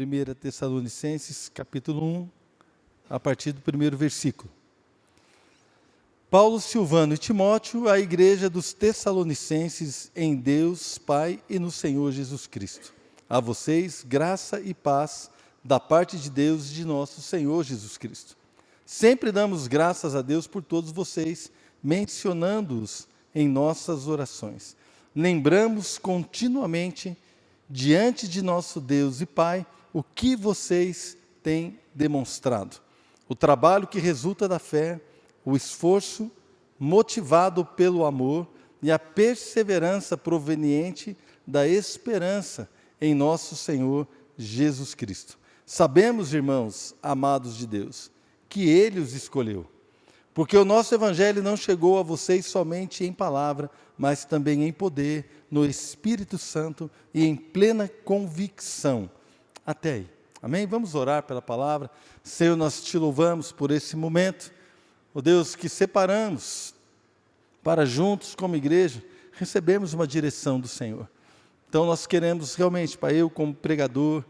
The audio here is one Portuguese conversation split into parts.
1 Tessalonicenses, capítulo 1, a partir do primeiro versículo. Paulo, Silvano e Timóteo, à igreja dos Tessalonicenses em Deus, Pai e no Senhor Jesus Cristo. A vocês, graça e paz da parte de Deus e de nosso Senhor Jesus Cristo. Sempre damos graças a Deus por todos vocês, mencionando-os em nossas orações. Lembramos continuamente, diante de nosso Deus e Pai, o que vocês têm demonstrado. O trabalho que resulta da fé, o esforço motivado pelo amor e a perseverança proveniente da esperança em nosso Senhor Jesus Cristo. Sabemos, irmãos, amados de Deus, que Ele os escolheu, porque o nosso Evangelho não chegou a vocês somente em palavra, mas também em poder, no Espírito Santo e em plena convicção. Até aí. Amém? Vamos orar pela palavra. Senhor, nós te louvamos por esse momento. Ó Deus, que separamos para juntos como igreja, recebemos uma direção do Senhor. Então nós queremos realmente, Pai, eu como pregador,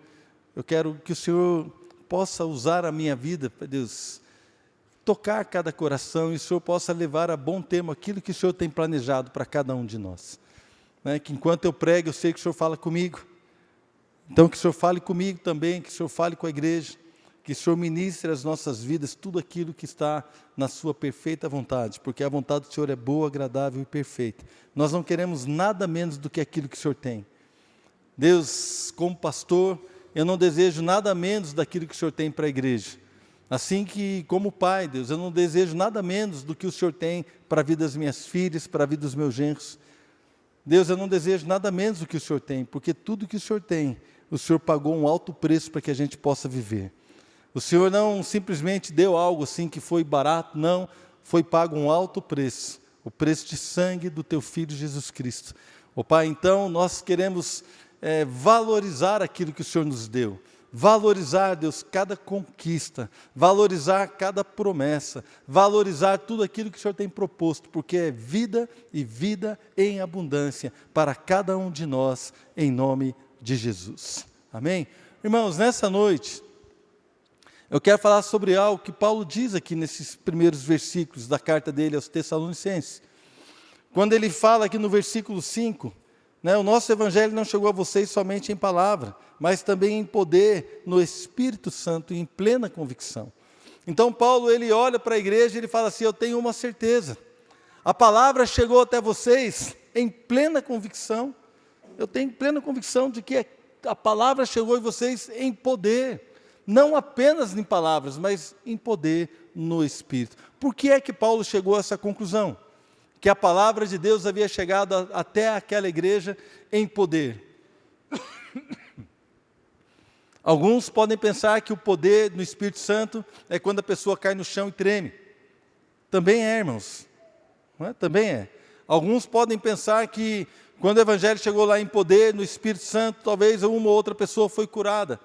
eu quero que o Senhor possa usar a minha vida, Pai Deus, tocar cada coração e o Senhor possa levar a bom termo aquilo que o Senhor tem planejado para cada um de nós. Que enquanto eu prego, eu sei que o Senhor fala comigo. Então que o Senhor fale comigo também, que o Senhor fale com a igreja, que o Senhor ministre as nossas vidas, tudo aquilo que está na sua perfeita vontade, porque a vontade do Senhor é boa, agradável e perfeita. Nós não queremos nada menos do que aquilo que o Senhor tem. Deus, como pastor, eu não desejo nada menos daquilo que o Senhor tem para a igreja. Assim que, como pai, Deus, eu não desejo nada menos do que o Senhor tem para a vida das minhas filhas, para a vida dos meus genros. Deus, eu não desejo nada menos do que o Senhor tem, porque tudo que o Senhor tem, o Senhor pagou um alto preço para que a gente possa viver. O Senhor não simplesmente deu algo assim que foi barato, não, foi pago um alto preço, o preço de sangue do Teu Filho Jesus Cristo. Ó Pai, então nós queremos valorizar aquilo que o Senhor nos deu, valorizar, Deus, cada conquista, valorizar cada promessa, valorizar tudo aquilo que o Senhor tem proposto, porque é vida e vida em abundância para cada um de nós, em nome de Jesus. Amém? Irmãos, nessa noite, eu quero falar sobre algo que Paulo diz aqui nesses primeiros versículos da carta dele aos Tessalonicenses. Quando ele fala aqui no versículo 5, o nosso Evangelho não chegou a vocês somente em palavra, mas também em poder, no Espírito Santo e em plena convicção. Então Paulo, ele olha para a igreja e ele fala assim, eu tenho uma certeza, a palavra chegou até vocês em plena convicção, eu tenho plena convicção de que a palavra chegou a vocês em poder, não apenas em palavras, mas em poder no Espírito. Por que é que Paulo chegou a essa conclusão? Que a palavra de Deus havia chegado até aquela igreja em poder. Alguns podem pensar que o poder no Espírito Santo é quando a pessoa cai no chão e treme. Também é, irmãos. Não é? Também é. Alguns podem pensar que quando o Evangelho chegou lá em poder, no Espírito Santo, talvez uma ou outra pessoa foi curada,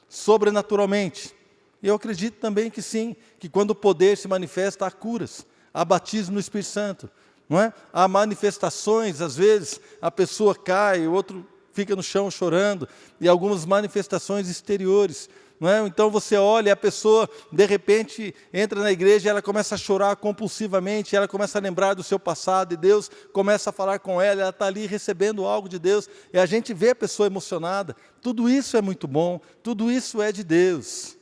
sobrenaturalmente. E eu acredito também que sim, que quando o poder se manifesta, há curas, há batismo no Espírito Santo. Não é? Há manifestações, às vezes a pessoa cai, o outro fica no chão chorando, e algumas manifestações exteriores. Não é? Então você olha e a pessoa, de repente, entra na igreja e ela começa a chorar compulsivamente, ela começa a lembrar do seu passado, e Deus começa a falar com ela está ali recebendo algo de Deus, e a gente vê a pessoa emocionada. Tudo isso é muito bom, tudo isso é de Deus.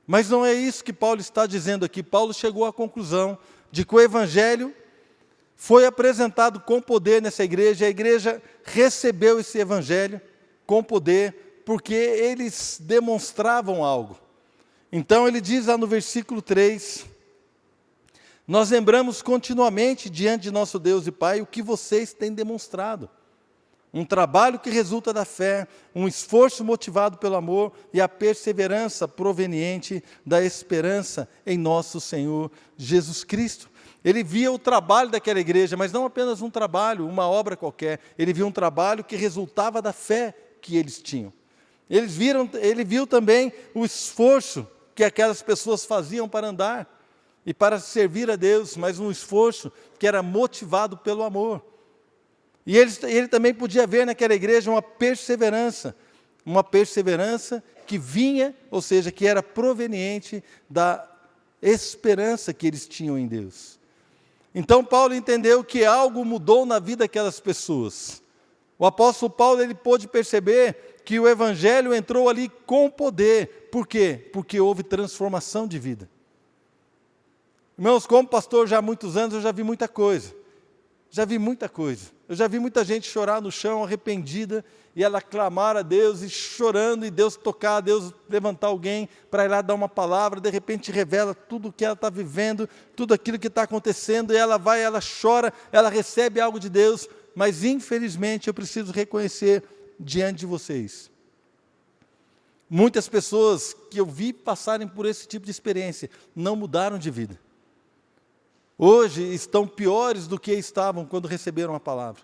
Mas não é isso que Paulo está dizendo aqui. Paulo chegou à conclusão de que o Evangelho foi apresentado com poder nessa igreja, a igreja recebeu esse Evangelho com poder, porque eles demonstravam algo. Então ele diz lá no versículo 3, nós lembramos continuamente diante de nosso Deus e Pai o que vocês têm demonstrado. Um trabalho que resulta da fé, um esforço motivado pelo amor e a perseverança proveniente da esperança em nosso Senhor Jesus Cristo. Ele via o trabalho daquela igreja, mas não apenas um trabalho, uma obra qualquer. Ele via um trabalho que resultava da fé que eles tinham. Ele viu também o esforço que aquelas pessoas faziam para andar e para servir a Deus, mas um esforço que era motivado pelo amor. E ele também podia ver naquela igreja uma perseverança, Uma perseverança que vinha, ou seja, que era proveniente da esperança que eles tinham em Deus. Então Paulo entendeu que algo mudou na vida daquelas pessoas. O apóstolo Paulo, ele pôde perceber que o evangelho entrou ali com poder. Por quê? Porque houve transformação de vida. Irmãos, como pastor já há muitos anos, eu já vi muita coisa. Já vi muita coisa. Eu já vi muita gente chorar no chão, arrependida, e ela clamar a Deus, e chorando, e Deus tocar, Deus levantar alguém para ir lá dar uma palavra, de repente revela tudo o que ela está vivendo, tudo aquilo que está acontecendo, e ela vai, ela chora, ela recebe algo de Deus, mas infelizmente eu preciso reconhecer diante de vocês. Muitas pessoas que eu vi passarem por esse tipo de experiência, não mudaram de vida. Hoje estão piores do que estavam quando receberam a palavra.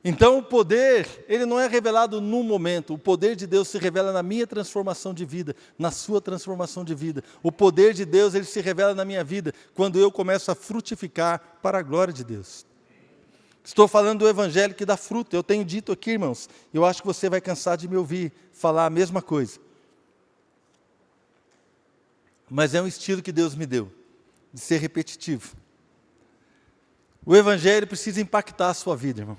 Então o poder, ele não é revelado num momento, o poder de Deus se revela na minha transformação de vida, na sua transformação de vida. O poder de Deus, ele se revela na minha vida, quando eu começo a frutificar para a glória de Deus. Estou falando do evangelho que dá fruto, eu tenho dito aqui, irmãos, eu acho que você vai cansar de me ouvir falar a mesma coisa. Mas é um estilo que Deus me deu, de ser repetitivo. O evangelho precisa impactar a sua vida, irmão.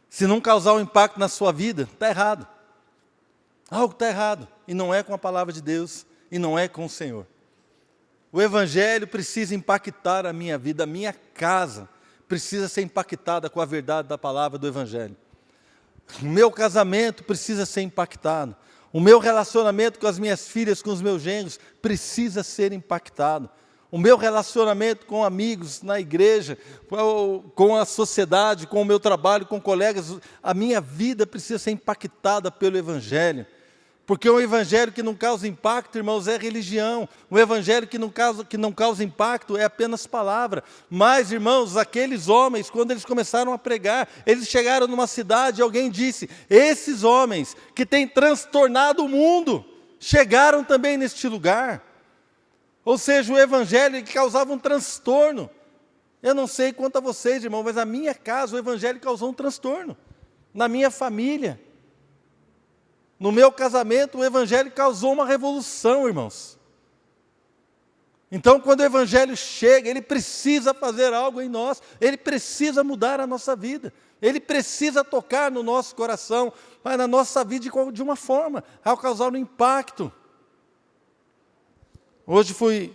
Se não causar um impacto na sua vida, está errado. Algo está errado, e não é com a palavra de Deus, e não é com o Senhor. O evangelho precisa impactar a minha vida, a minha casa precisa ser impactada com a verdade da palavra do evangelho. O meu casamento precisa ser impactado. O meu relacionamento com as minhas filhas, com os meus genros, precisa ser impactado. O meu relacionamento com amigos na igreja, com a sociedade, com o meu trabalho, com colegas, a minha vida precisa ser impactada pelo evangelho. Porque um evangelho que não causa impacto, irmãos, é religião. Um evangelho que não causa impacto é apenas palavra. Mas, irmãos, aqueles homens, quando eles começaram a pregar, eles chegaram numa cidade e alguém disse, esses homens que têm transtornado o mundo, chegaram também neste lugar. Ou seja, o evangelho que causava um transtorno. Eu não sei quanto a vocês, irmãos, mas na minha casa o evangelho causou um transtorno. Na minha família. No meu casamento, o evangelho causou uma revolução, irmãos. Então, quando o evangelho chega, ele precisa fazer algo em nós, ele precisa mudar a nossa vida, ele precisa tocar no nosso coração, mas na nossa vida de uma forma, ao causar um impacto. Hoje fui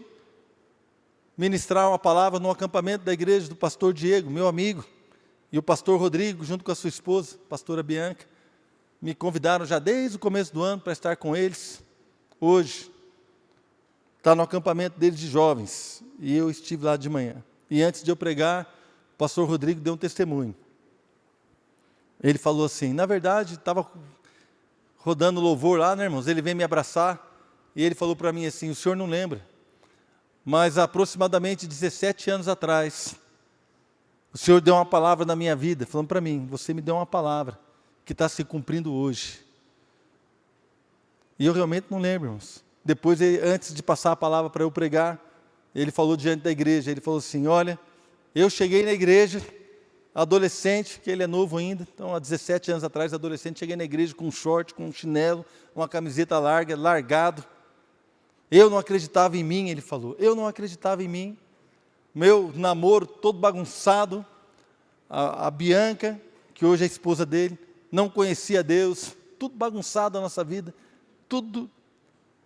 ministrar uma palavra no acampamento da igreja do pastor Diego, meu amigo, e o pastor Rodrigo, junto com a sua esposa, a pastora Bianca. Me convidaram já desde o começo do ano para estar com eles. Hoje, está no acampamento deles de jovens, e eu estive lá de manhã. E antes de eu pregar, o pastor Rodrigo deu um testemunho. Ele falou assim, na verdade, estava rodando louvor lá, né, irmãos? Ele veio me abraçar, e ele falou para mim assim, o senhor não lembra, mas há aproximadamente 17 anos atrás, o senhor deu uma palavra na minha vida, falando para mim, você me deu uma palavra, que está se cumprindo hoje. E eu realmente não lembro, irmãos. Depois, antes de passar a palavra para eu pregar, ele falou diante da igreja, ele falou assim, olha, eu cheguei na igreja, adolescente, que ele é novo ainda, então há 17 anos atrás, adolescente, cheguei na igreja com um short, com um chinelo, uma camiseta larga, largado. Eu não acreditava em mim, ele falou, eu não acreditava em mim. Meu namoro todo bagunçado, a Bianca, que hoje é a esposa dele, não conhecia Deus, tudo bagunçado a nossa vida, tudo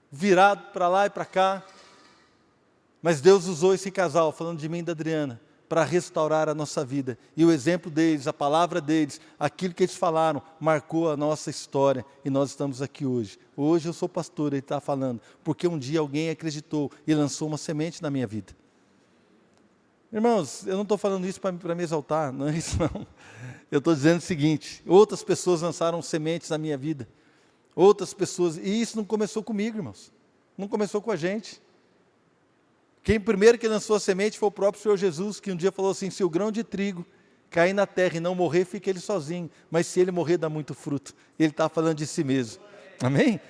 virado para lá e para cá. Mas Deus usou esse casal, falando de mim e da Adriana, para restaurar a nossa vida. E o exemplo deles, a palavra deles, aquilo que eles falaram, marcou a nossa história. E nós estamos aqui hoje. Hoje eu sou pastor, ele está falando, porque um dia alguém acreditou e lançou uma semente na minha vida. Irmãos, eu não estou falando isso para me exaltar, não é isso não. Eu estou dizendo o seguinte, outras pessoas lançaram sementes na minha vida, outras pessoas, e isso não começou comigo, irmãos, não começou com a gente. Quem primeiro que lançou a semente foi o próprio Senhor Jesus, que um dia falou assim, se o grão de trigo cair na terra e não morrer, fica ele sozinho, mas se ele morrer, dá muito fruto. Ele está falando de si mesmo, amém?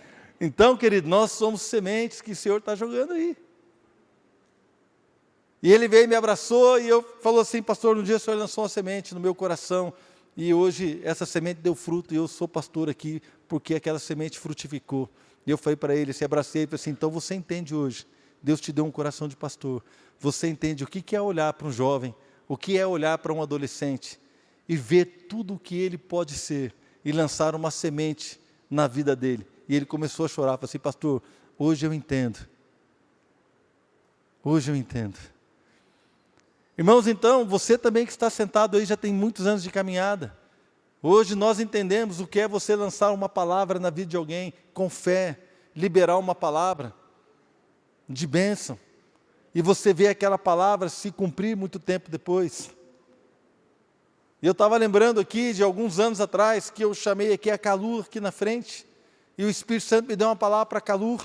Então, querido, nós somos sementes que o Senhor está jogando aí. E ele veio e me abraçou e eu falou assim, pastor, um dia o senhor lançou uma semente no meu coração E hoje essa semente deu fruto e eu sou pastor aqui porque aquela semente frutificou. E eu falei para ele, se abracei e falei assim, então você entende hoje, Deus te deu um coração de pastor. Você entende o que é olhar para um jovem, o que é olhar para um adolescente e ver tudo o que ele pode ser e lançar uma semente na vida dele. E ele começou a chorar, falou assim, pastor, hoje eu entendo. Hoje eu entendo. Irmãos, então, você também que está sentado aí já tem muitos anos de caminhada. Hoje nós entendemos o que é você lançar uma palavra na vida de alguém, com fé, liberar uma palavra de bênção. E você vê aquela palavra se cumprir muito tempo depois. E eu estava lembrando aqui de alguns anos atrás, que eu chamei aqui a Calur, aqui na frente, e o Espírito Santo me deu uma palavra para a Calur.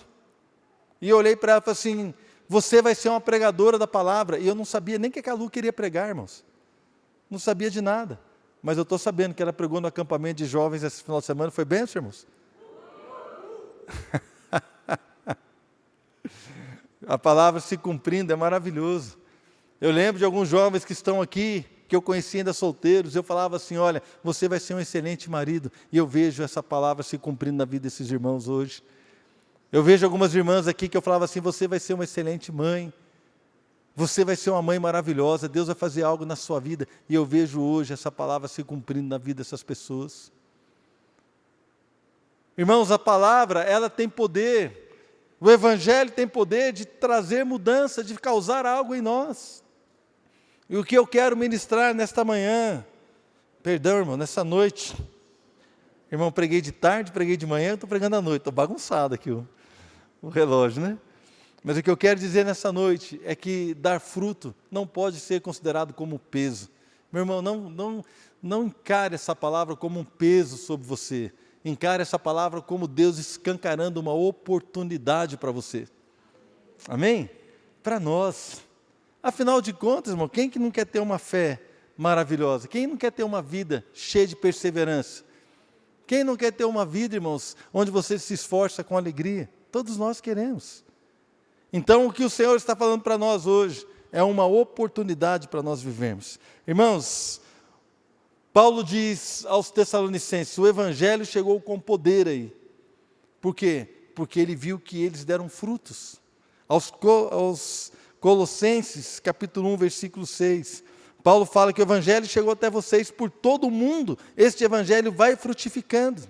E eu olhei para ela e falei assim, você vai ser uma pregadora da palavra. E eu não sabia nem que a Calur queria pregar, irmãos. Não sabia de nada. Mas eu estou sabendo que ela pregou no acampamento de jovens esse final de semana. Foi bênção, irmãos? A palavra se cumprindo é maravilhoso. Eu lembro de alguns jovens que estão aqui, que eu conheci ainda solteiros, eu falava assim, olha, você vai ser um excelente marido. E eu vejo essa palavra se cumprindo na vida desses irmãos hoje. Eu vejo algumas irmãs aqui que eu falava assim, você vai ser uma excelente mãe. Você vai ser uma mãe maravilhosa, Deus vai fazer algo na sua vida. E eu vejo hoje essa palavra se cumprindo na vida dessas pessoas. Irmãos, a palavra, ela tem poder. O Evangelho tem poder de trazer mudança, de causar algo em nós. E o que eu quero ministrar nesta manhã, perdão, irmão, nessa noite. Irmão, preguei de tarde, preguei de manhã, estou pregando à noite, estou bagunçado aqui o relógio, né? Mas o que eu quero dizer nessa noite é que dar fruto não pode ser considerado como peso. Meu irmão, não encare essa palavra como um peso sobre você. Encare essa palavra como Deus escancarando uma oportunidade para você. Amém? Para nós. Afinal de contas, irmão, quem que não quer ter uma fé maravilhosa? Quem não quer ter uma vida cheia de perseverança? Quem não quer ter uma vida, irmãos, onde você se esforça com alegria? Todos nós queremos. Então, o que o Senhor está falando para nós hoje é uma oportunidade para nós vivermos. Irmãos, Paulo diz aos Tessalonicenses, o Evangelho chegou com poder aí. Por quê? Porque ele viu que eles deram frutos. Aos Colossenses, capítulo 1, versículo 6, Paulo fala que o Evangelho chegou até vocês por todo o mundo. Este Evangelho vai frutificando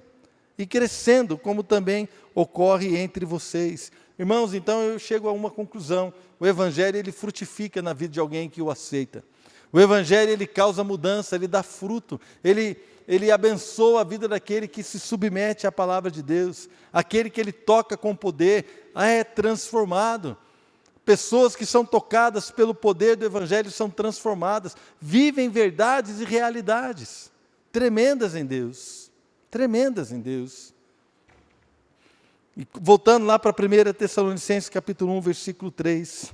e crescendo, como também ocorre entre vocês. Irmãos, então eu chego a uma conclusão. O Evangelho, ele frutifica na vida de alguém que o aceita. O Evangelho, ele causa mudança, ele dá fruto. Ele abençoa a vida daquele que se submete à palavra de Deus. Aquele que ele toca com poder, é transformado. Pessoas que são tocadas pelo poder do Evangelho são transformadas. Vivem verdades e realidades tremendas em Deus. Tremendas em Deus. E voltando lá para 1 Tessalonicenses capítulo 1, versículo 3.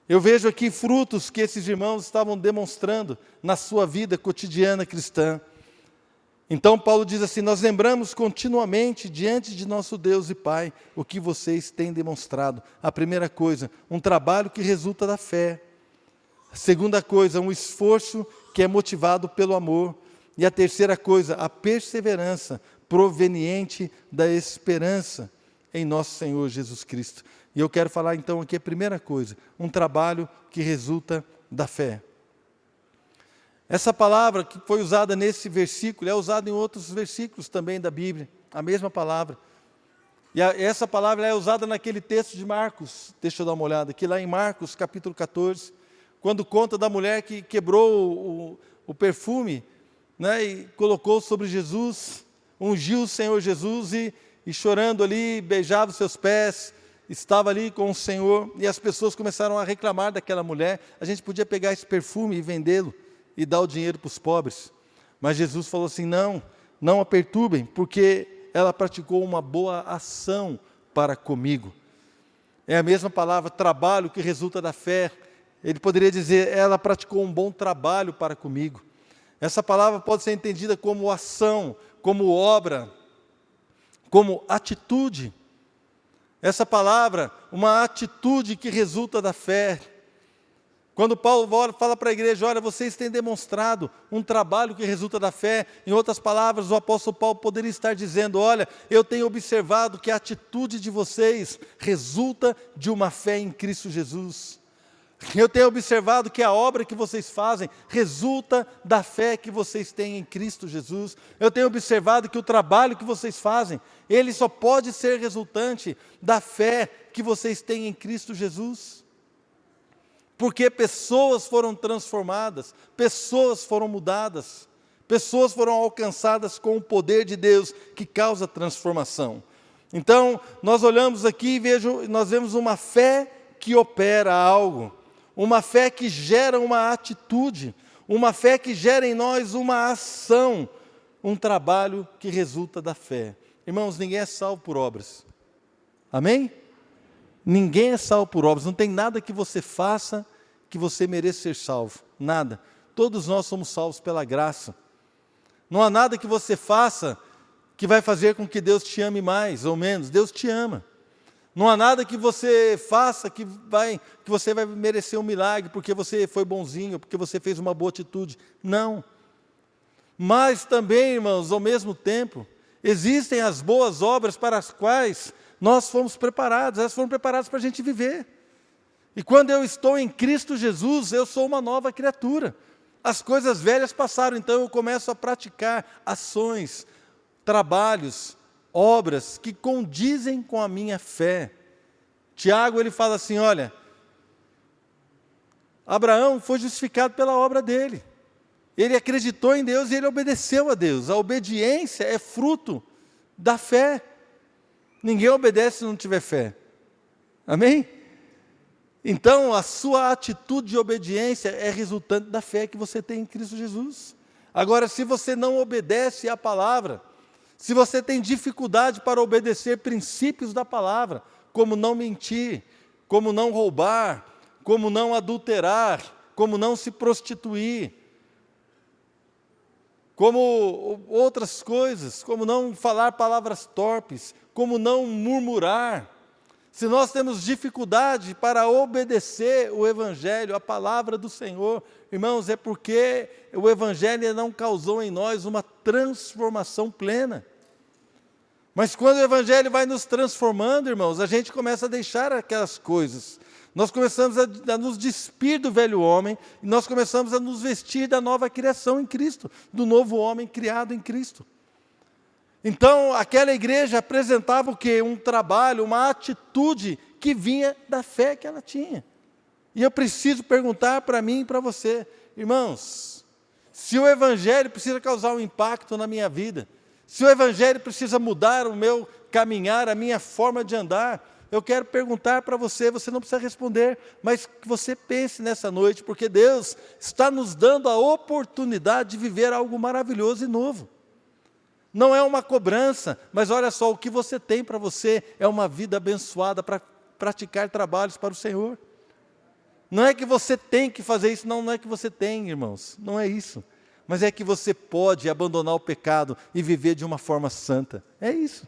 Eu vejo aqui frutos que esses irmãos estavam demonstrando na sua vida cotidiana cristã. Então Paulo diz assim, nós lembramos continuamente diante de nosso Deus e Pai o que vocês têm demonstrado. A primeira coisa, um trabalho que resulta da fé. A segunda coisa, um esforço que é motivado pelo amor. E a terceira coisa, a perseverança proveniente da esperança em nosso Senhor Jesus Cristo. E eu quero falar então aqui a primeira coisa, um trabalho que resulta da fé. Essa palavra que foi usada nesse versículo é usada em outros versículos também da Bíblia, a mesma palavra. E essa palavra é usada naquele texto de Marcos, deixa eu dar uma olhada aqui, lá em Marcos capítulo 14, quando conta da mulher que quebrou o perfume, né, e colocou sobre Jesus, ungiu o Senhor Jesus e chorando ali, beijava os seus pés, estava ali com o Senhor, e as pessoas começaram a reclamar daquela mulher. A gente podia pegar esse perfume e vendê-lo, e dar o dinheiro para os pobres. Mas Jesus falou assim, não a perturbem, porque ela praticou uma boa ação para comigo. É a mesma palavra, trabalho, que resulta da fé. Ele poderia dizer, ela praticou um bom trabalho para comigo. Essa palavra pode ser entendida como ação, como obra, como atitude. Essa palavra, uma atitude que resulta da fé. Quando Paulo fala para a igreja, olha, vocês têm demonstrado um trabalho que resulta da fé. Em outras palavras, o apóstolo Paulo poderia estar dizendo, olha, eu tenho observado que a atitude de vocês resulta de uma fé em Cristo Jesus. Eu tenho observado que a obra que vocês fazem resulta da fé que vocês têm em Cristo Jesus. Eu tenho observado que o trabalho que vocês fazem, ele só pode ser resultante da fé que vocês têm em Cristo Jesus. Porque pessoas foram transformadas, pessoas foram mudadas, pessoas foram alcançadas com o poder de Deus que causa transformação. Então, nós olhamos aqui e nós vemos uma fé que opera algo, uma fé que gera uma atitude, uma fé que gera em nós uma ação, um trabalho que resulta da fé. Irmãos, ninguém é salvo por obras. Amém? Ninguém é salvo por obras, não tem nada que você faça que você mereça ser salvo, nada. Todos nós somos salvos pela graça. Não há nada que você faça que vai fazer com que Deus te ame mais ou menos, Deus te ama. Não há nada que você faça que você vai merecer um milagre porque você foi bonzinho, porque você fez uma boa atitude. Não. Mas também, irmãos, ao mesmo tempo, existem as boas obras para as quais nós fomos preparados, elas foram preparadas para a gente viver. E quando eu estou em Cristo Jesus, eu sou uma nova criatura. As coisas velhas passaram, então eu começo a praticar ações, trabalhos, obras que condizem com a minha fé. Tiago, ele fala assim, olha, Abraão foi justificado pela obra dele. Ele acreditou em Deus e ele obedeceu a Deus. A obediência é fruto da fé. Ninguém obedece se não tiver fé. Amém? Então, a sua atitude de obediência é resultante da fé que você tem em Cristo Jesus. Agora, se você não obedece à palavra, se você tem dificuldade para obedecer princípios da palavra, como não mentir, como não roubar, como não adulterar, como não se prostituir, como outras coisas, como não falar palavras torpes, como não murmurar. Se nós temos dificuldade para obedecer o Evangelho, a palavra do Senhor, irmãos, é porque o Evangelho não causou em nós uma transformação plena. Mas quando o Evangelho vai nos transformando, irmãos, a gente começa a deixar aquelas coisas. Nós começamos a nos despir do velho homem, e nós começamos a nos vestir da nova criação em Cristo, do novo homem criado em Cristo. Então, aquela igreja apresentava o quê? Um trabalho, uma atitude que vinha da fé que ela tinha. E eu preciso perguntar para mim e para você, irmãos, se o Evangelho precisa causar um impacto na minha vida, se o Evangelho precisa mudar o meu caminhar, a minha forma de andar, eu quero perguntar para você, você não precisa responder, mas que você pense nessa noite, porque Deus está nos dando a oportunidade de viver algo maravilhoso e novo. Não é uma cobrança, mas olha só, o que você tem para você é uma vida abençoada para praticar trabalhos para o Senhor. Não é que você tem que fazer isso, não é que você tem, irmãos, não é isso. Mas é que você pode abandonar o pecado e viver de uma forma santa. É isso.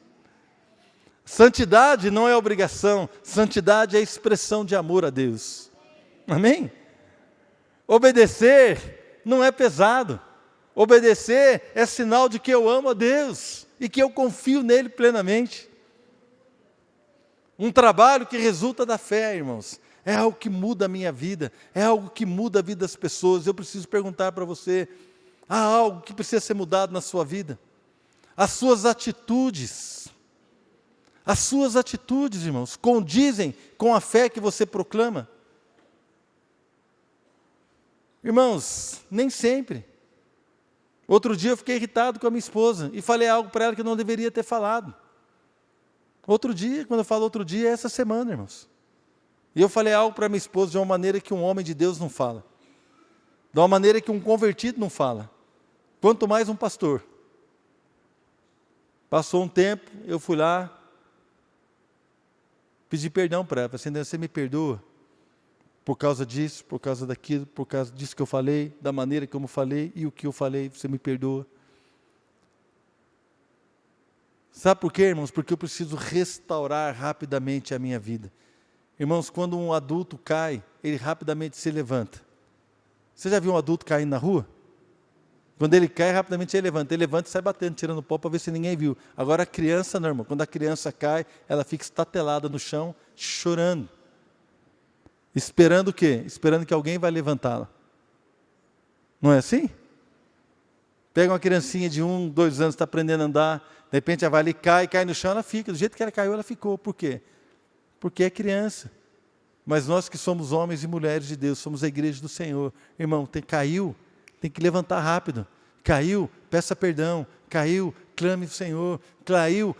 Santidade não é obrigação, santidade é expressão de amor a Deus. Amém? Obedecer não é pesado. Obedecer é sinal de que eu amo a Deus e que eu confio nele plenamente. Um trabalho que resulta da fé, irmãos, é algo que muda a minha vida, é algo que muda a vida das pessoas. Eu preciso perguntar para você, há algo que precisa ser mudado na sua vida? As suas atitudes, irmãos, condizem com a fé que você proclama? Irmãos, nem sempre. Outro dia eu fiquei irritado com a minha esposa e falei algo para ela que eu não deveria ter falado. Outro dia, quando eu falo outro dia, é essa semana, irmãos. E eu falei algo para minha esposa de uma maneira que um homem de Deus não fala. De uma maneira que um convertido não fala. Quanto mais um pastor. Passou um tempo, eu fui lá, pedi perdão para ela. Falei assim, você me perdoa? Por causa disso, por causa daquilo, por causa disso que eu falei, da maneira como eu falei e o que eu falei, você me perdoa. Sabe por quê, irmãos? Porque eu preciso restaurar rapidamente a minha vida. Irmãos, quando um adulto cai, ele rapidamente se levanta. Você já viu um adulto caindo na rua? Quando ele cai, rapidamente ele levanta e sai batendo, tirando pó para ver se ninguém viu. Agora a criança não, irmão. Quando a criança cai, ela fica estatelada no chão, chorando. Esperando o quê? Esperando que alguém vai levantá-la. Não é assim? Pega uma criancinha de 1, 2 anos, está aprendendo a andar, de repente ela vai ali, cai no chão, ela fica. Do jeito que ela caiu, ela ficou. Por quê? Porque é criança. Mas nós que somos homens e mulheres de Deus, somos a igreja do Senhor. Irmão, caiu, tem que levantar rápido. Caiu, peça perdão. Caiu, clame ao Senhor. Caiu,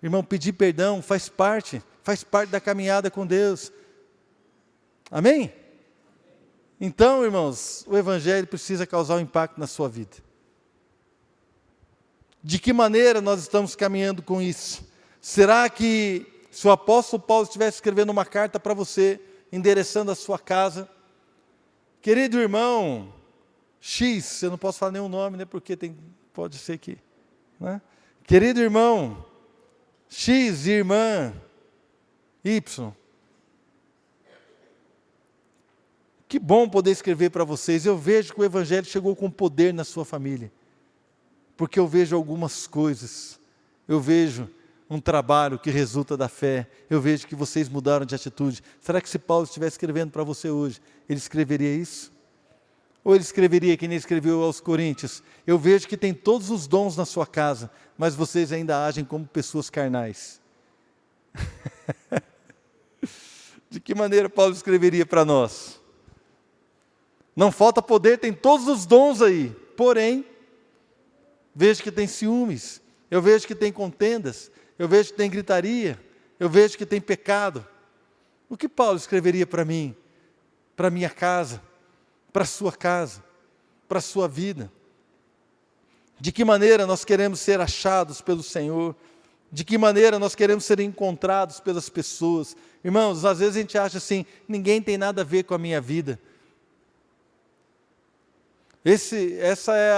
irmão, pedir perdão faz parte da caminhada com Deus. Amém? Então, irmãos, o Evangelho precisa causar um impacto na sua vida. De que maneira nós estamos caminhando com isso? Será que se o apóstolo Paulo estivesse escrevendo uma carta para você, endereçando a sua casa, querido irmão X, eu não posso falar nenhum nome, né, porque pode ser que, né? Querido irmão X e irmã Y, que bom poder escrever para vocês. Eu vejo que o Evangelho chegou com poder na sua família, porque eu vejo algumas coisas, eu vejo um trabalho que resulta da fé, eu vejo que vocês mudaram de atitude. Será que se Paulo estivesse escrevendo para você hoje, ele escreveria isso? Ou ele escreveria que nem escreveu aos Coríntios: eu vejo que tem todos os dons na sua casa, mas vocês ainda agem como pessoas carnais. De que maneira Paulo escreveria para nós? Não falta poder, tem todos os dons aí, porém, vejo que tem ciúmes, eu vejo que tem contendas, eu vejo que tem gritaria, eu vejo que tem pecado. O que Paulo escreveria para mim, para minha casa, para a sua casa, para a sua vida? De que maneira nós queremos ser achados pelo Senhor? De que maneira nós queremos ser encontrados pelas pessoas? Irmãos, às vezes a gente acha assim, ninguém tem nada a ver com a minha vida. Essa é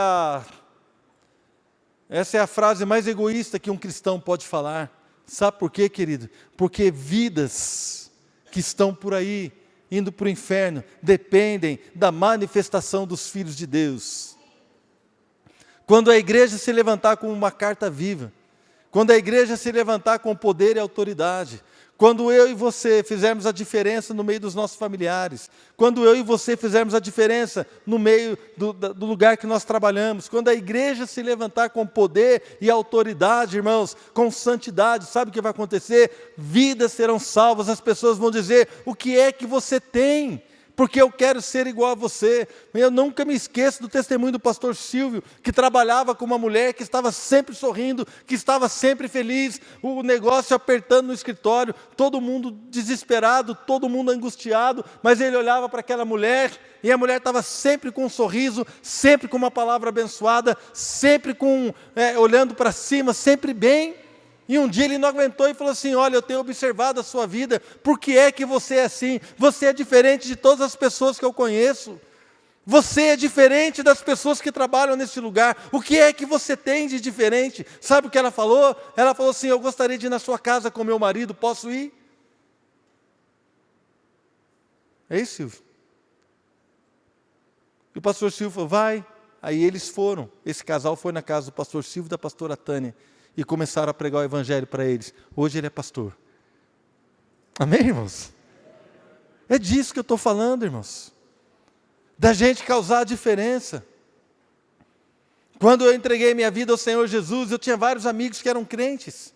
a frase mais egoísta que um cristão pode falar. Sabe por quê, querido? Porque vidas que estão por aí, indo para o inferno, dependem da manifestação dos filhos de Deus. Quando a igreja se levantar como uma carta viva, quando a igreja se levantar com poder e autoridade, quando eu e você fizermos a diferença no meio dos nossos familiares, quando eu e você fizermos a diferença no meio do lugar que nós trabalhamos, quando a igreja se levantar com poder e autoridade, irmãos, com santidade, sabe o que vai acontecer? Vidas serão salvas, as pessoas vão dizer: o que é que você tem? Porque eu quero ser igual a você. Eu nunca me esqueço do testemunho do pastor Silvio, que trabalhava com uma mulher que estava sempre sorrindo, que estava sempre feliz, o negócio apertando no escritório, todo mundo desesperado, todo mundo angustiado, mas ele olhava para aquela mulher, e a mulher estava sempre com um sorriso, sempre com uma palavra abençoada, sempre olhando para cima, sempre bem. E um dia ele não aguentou e falou assim: olha, eu tenho observado a sua vida, por que é que você é assim? Você é diferente de todas as pessoas que eu conheço. Você é diferente das pessoas que trabalham nesse lugar. O que é que você tem de diferente? Sabe o que ela falou? Ela falou assim: eu gostaria de ir na sua casa com meu marido, posso ir? É isso, Silvio? E o pastor Silvio falou: vai. Aí eles foram, esse casal foi na casa do pastor Silvio e da pastora Tânia, e começaram a pregar o Evangelho para eles. Hoje ele é pastor. Amém, irmãos? É disso que eu estou falando, irmãos. Da gente causar a diferença. Quando eu entreguei minha vida ao Senhor Jesus, eu tinha vários amigos que eram crentes.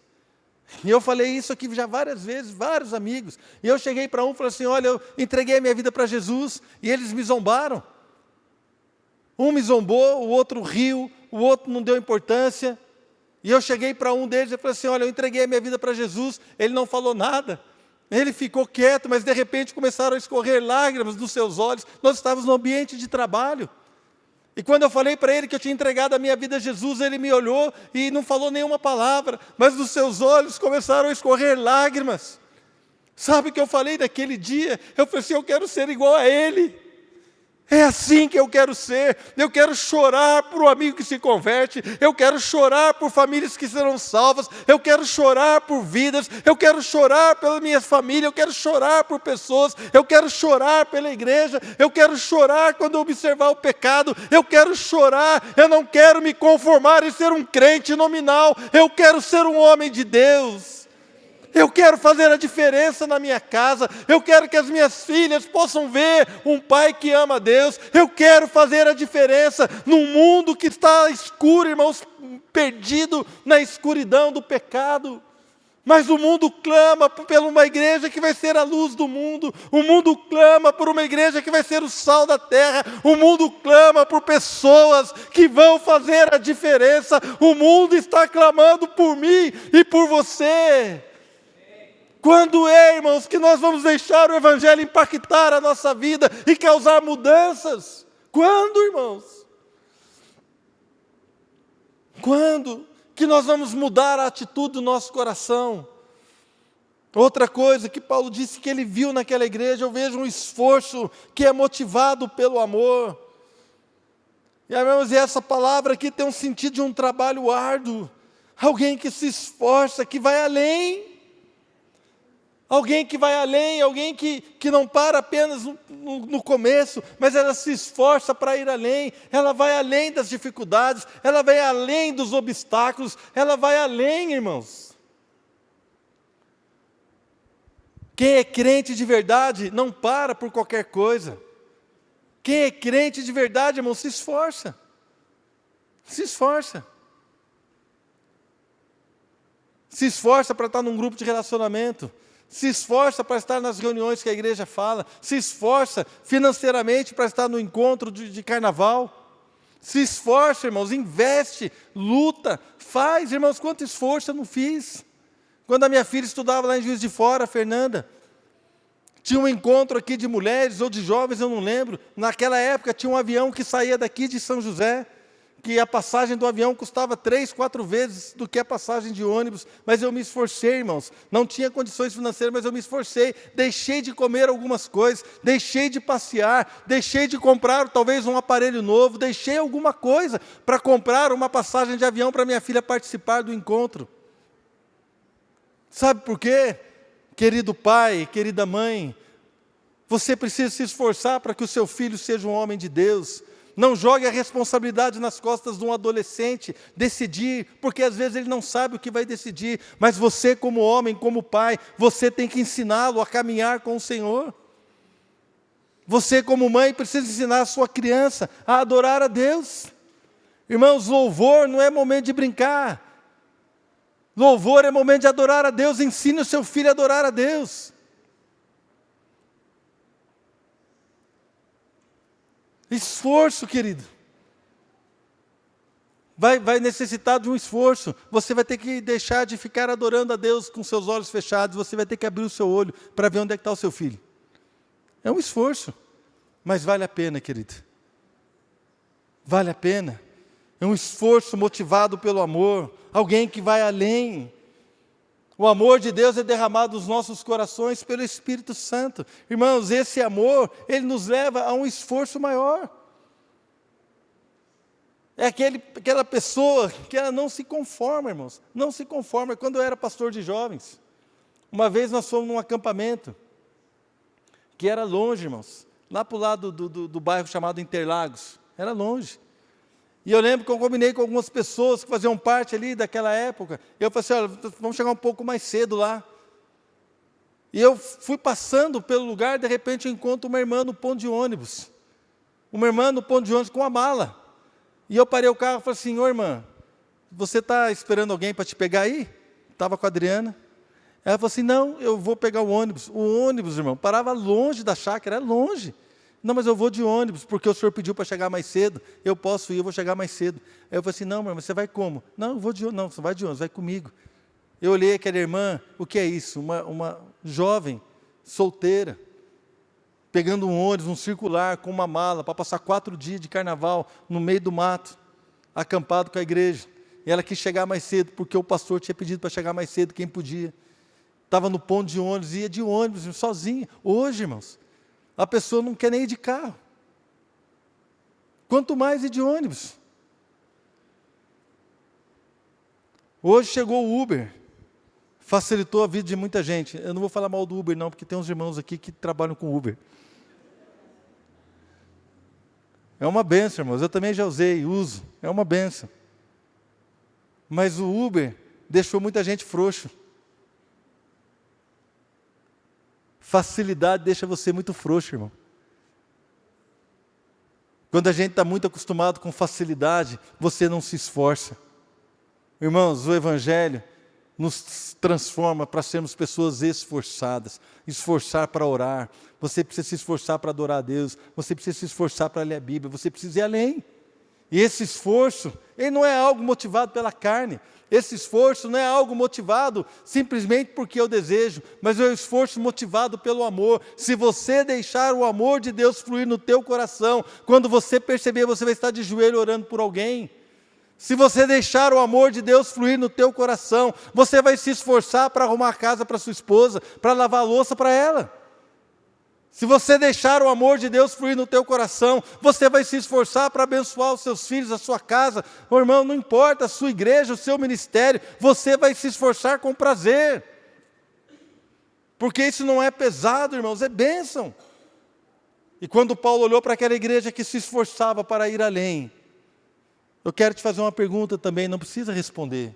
E eu falei isso aqui já várias vezes, vários amigos. E eu cheguei para um e falei assim: olha, eu entreguei a minha vida para Jesus, e eles me zombaram. Um me zombou, o outro riu, o outro não deu importância. E eu cheguei para um deles e falei assim: olha, eu entreguei a minha vida para Jesus. Ele não falou nada, ele ficou quieto, mas de repente começaram a escorrer lágrimas dos seus olhos. Nós estávamos no ambiente de trabalho, e quando eu falei para ele que eu tinha entregado a minha vida a Jesus, ele me olhou e não falou nenhuma palavra, mas dos seus olhos começaram a escorrer lágrimas. Sabe o que eu falei naquele dia? Eu falei assim: eu quero ser igual a ele. É assim que eu quero ser. Eu quero chorar por um amigo que se converte, eu quero chorar por famílias que serão salvas, eu quero chorar por vidas, eu quero chorar pela minha família, eu quero chorar por pessoas, eu quero chorar pela igreja, eu quero chorar quando eu observar o pecado, eu quero chorar, eu não quero me conformar em ser um crente nominal, eu quero ser um homem de Deus. Eu quero fazer a diferença na minha casa, eu quero que as minhas filhas possam ver um pai que ama a Deus, eu quero fazer a diferença num mundo que está escuro, irmãos, perdido na escuridão do pecado. Mas o mundo clama por uma igreja que vai ser a luz do mundo, o mundo clama por uma igreja que vai ser o sal da terra, o mundo clama por pessoas que vão fazer a diferença, o mundo está clamando por mim e por você. Quando é, irmãos, que nós vamos deixar o Evangelho impactar a nossa vida e causar mudanças? Quando, irmãos? Quando que nós vamos mudar a atitude do nosso coração? Outra coisa que Paulo disse que ele viu naquela igreja, eu vejo um esforço que é motivado pelo amor. E, irmãos, e essa palavra aqui tem um sentido de um trabalho árduo. Alguém que se esforça, que vai além. Alguém que vai além, alguém que não para apenas no começo, mas ela se esforça para ir além, ela vai além das dificuldades, ela vai além dos obstáculos, ela vai além, irmãos. Quem é crente de verdade não para por qualquer coisa. Quem é crente de verdade, irmão, se esforça. Se esforça. Se esforça para estar num grupo de relacionamento. Se esforça para estar nas reuniões que a igreja fala, se esforça financeiramente para estar no encontro de carnaval, se esforça, irmãos, investe, luta, faz, irmãos, quanto esforço eu não fiz. Quando a minha filha estudava lá em Juiz de Fora, Fernanda, tinha um encontro aqui de mulheres ou de jovens, eu não lembro, naquela época tinha um avião que saía daqui de São José, que a passagem do avião custava 3, 4 vezes do que a passagem de ônibus, mas eu me esforcei, irmãos, não tinha condições financeiras, mas eu me esforcei, deixei de comer algumas coisas, deixei de passear, deixei de comprar talvez um aparelho novo, deixei alguma coisa para comprar uma passagem de avião para minha filha participar do encontro. Sabe por quê? Querido pai, querida mãe, você precisa se esforçar para que o seu filho seja um homem de Deus. Não jogue a responsabilidade nas costas de um adolescente, decidir, porque às vezes ele não sabe o que vai decidir, mas você como homem, como pai, você tem que ensiná-lo a caminhar com o Senhor. Você como mãe precisa ensinar a sua criança a adorar a Deus. Irmãos, louvor não é momento de brincar. Louvor é momento de adorar a Deus, ensine o seu filho a adorar a Deus. Esforço, querido. Vai necessitar de um esforço. Você vai ter que deixar de ficar adorando a Deus com seus olhos fechados. Você vai ter que abrir o seu olho para ver onde é que está o seu filho. É um esforço, mas vale a pena, querido. Vale a pena. É um esforço motivado pelo amor. Alguém que vai além. O amor de Deus é derramado nos nossos corações pelo Espírito Santo. Irmãos, esse amor, ele nos leva a um esforço maior. É aquela pessoa que ela não se conforma, irmãos. Não se conforma. Quando eu era pastor de jovens, uma vez nós fomos num acampamento, que era longe, irmãos. Lá para o lado do bairro chamado Interlagos. Era longe. E eu lembro que eu combinei com algumas pessoas que faziam parte ali daquela época. Eu falei assim, olha, vamos chegar um pouco mais cedo lá. E eu fui passando pelo lugar, de repente eu encontro uma irmã no ponto de ônibus. Uma irmã no ponto de ônibus com uma mala. E eu parei o carro e falei assim, ô irmã, você está esperando alguém para te pegar aí? Estava com a Adriana. Ela falou assim, não, eu vou pegar o ônibus. O ônibus, irmão, parava longe da chácara, era longe. Não, mas eu vou de ônibus, porque o senhor pediu para chegar mais cedo, eu posso ir, eu vou chegar mais cedo. Aí eu falei assim, não, irmã, você vai como? Não, eu vou de ônibus, não, você vai de ônibus, vai comigo. Eu olhei aquela irmã, o que é isso? Uma jovem, solteira, pegando um ônibus, um circular, com uma mala, para passar 4 dias de carnaval, no meio do mato, acampado com a igreja. E ela quis chegar mais cedo, porque o pastor tinha pedido para chegar mais cedo, quem podia. Estava no ponto de ônibus, ia de ônibus, sozinha. Hoje, irmãos, a pessoa não quer nem ir de carro. quanto mais ir de ônibus. Hoje chegou o Uber, facilitou a vida de muita gente. Eu não vou falar mal do Uber não, porque tem uns irmãos aqui que trabalham com Uber. É uma benção, irmãos, eu também já usei, uso, é uma benção. Mas o Uber deixou muita gente frouxo. Facilidade deixa você muito frouxo, irmão. Quando a gente está muito acostumado com facilidade, você não se esforça. Irmãos, o Evangelho nos transforma para sermos pessoas esforçadas. Esforçar para orar. Você precisa se esforçar para adorar a Deus. Você precisa se esforçar para ler a Bíblia. Você precisa ir além. E esse esforço, ele não é algo motivado pela carne. Esse esforço não é algo motivado simplesmente porque eu desejo, mas é um esforço motivado pelo amor. Se você deixar o amor de Deus fluir no teu coração, quando você perceber, você vai estar de joelho orando por alguém. Se você deixar o amor de Deus fluir no teu coração, você vai se esforçar para arrumar a casa para sua esposa, para lavar a louça para ela. Se você deixar o amor de Deus fluir no teu coração, você vai se esforçar para abençoar os seus filhos, a sua casa. Ô, irmão, não importa a sua igreja, o seu ministério, você vai se esforçar com prazer. Porque isso não é pesado, irmãos, é bênção. E quando Paulo olhou para aquela igreja que se esforçava para ir além, eu quero te fazer uma pergunta também, não precisa responder.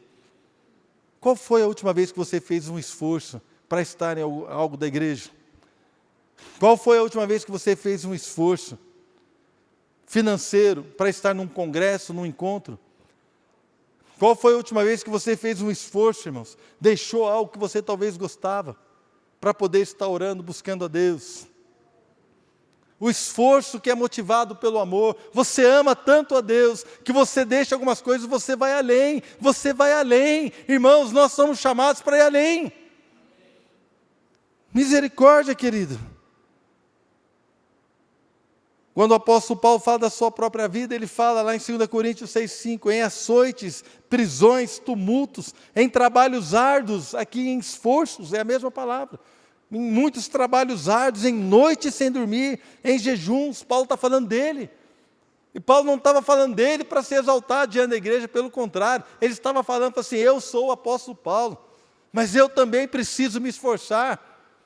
Qual foi a última vez que você fez um esforço para estar em algo da igreja? Qual foi a última vez que você fez um esforço financeiro para estar num congresso, num encontro? Qual foi a última vez que você fez um esforço, irmãos? Deixou algo que você talvez gostava, para poder estar orando, buscando a Deus? O esforço que é motivado pelo amor. Você ama tanto a Deus, que você deixa algumas coisas, você vai além. Você vai além. Irmãos, nós somos chamados para ir além. Misericórdia, querido. Quando o apóstolo Paulo fala da sua própria vida, ele fala lá em 2 Coríntios 6,5, em açoites, prisões, tumultos, em trabalhos árduos, aqui em esforços, é a mesma palavra. Em muitos trabalhos árduos, em noites sem dormir, em jejuns. Paulo está falando dele. E Paulo não estava falando dele para se exaltar diante da igreja, pelo contrário, ele estava falando assim, eu sou o apóstolo Paulo, mas eu também preciso me esforçar.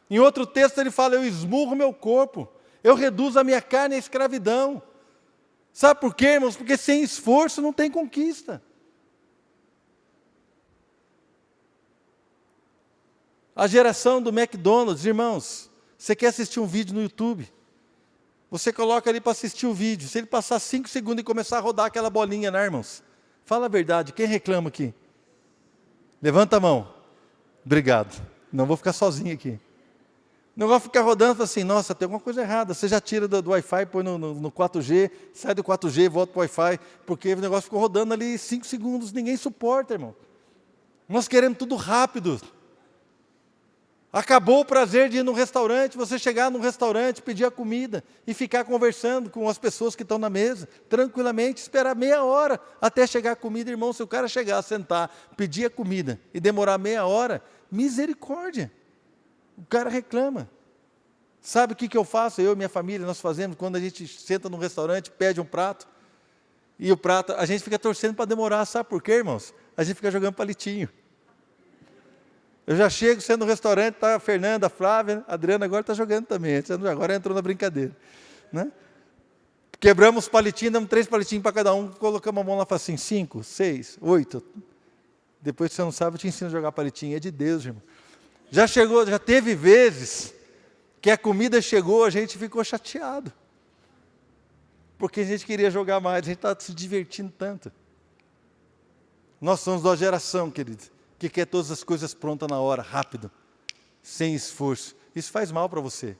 Em outro texto ele fala, eu esmurro meu corpo, eu reduzo a minha carne à escravidão. Sabe por quê, irmãos? Porque sem esforço não tem conquista. A geração do McDonald's, irmãos, você quer assistir um vídeo no YouTube? Você coloca ali para assistir o vídeo. Se ele passar 5 segundos e começar a rodar aquela bolinha, né, irmãos? Fala a verdade, quem reclama aqui? Levanta a mão. Obrigado. Não vou ficar sozinho aqui. O negócio fica rodando, fala assim, nossa, tem alguma coisa errada. Você já tira do Wi-Fi, põe no 4G, sai do 4G, volta para o Wi-Fi, porque o negócio ficou rodando ali 5 segundos, ninguém suporta, irmão. Nós queremos tudo rápido. Acabou o prazer de ir num restaurante, você chegar num restaurante, pedir a comida e ficar conversando com as pessoas que estão na mesa, tranquilamente, esperar meia hora até chegar a comida. Irmão, se o cara chegar, sentar, pedir a comida e demorar meia hora, misericórdia. O cara reclama. Sabe o que eu faço? Eu e minha família, nós fazemos, quando a gente senta num restaurante, pede um prato, e o prato, a gente fica torcendo para demorar, sabe por quê, irmãos? A gente fica jogando palitinho. Eu já chego, sendo no restaurante, está a Fernanda, a Flávia, a Adriana agora está jogando também, agora entrou na brincadeira. Né? Quebramos os palitinhos, damos 3 palitinhos para cada um, colocamos a mão lá e falamos assim, 5, 6, 8. Depois que você não sabe, eu te ensino a jogar palitinho, é de Deus, irmão. Já teve vezes que a comida chegou, a gente ficou chateado. Porque a gente queria jogar mais, a gente estava se divertindo tanto. Nós somos da geração, querido, que quer todas as coisas prontas na hora, rápido, sem esforço. Isso faz mal para você.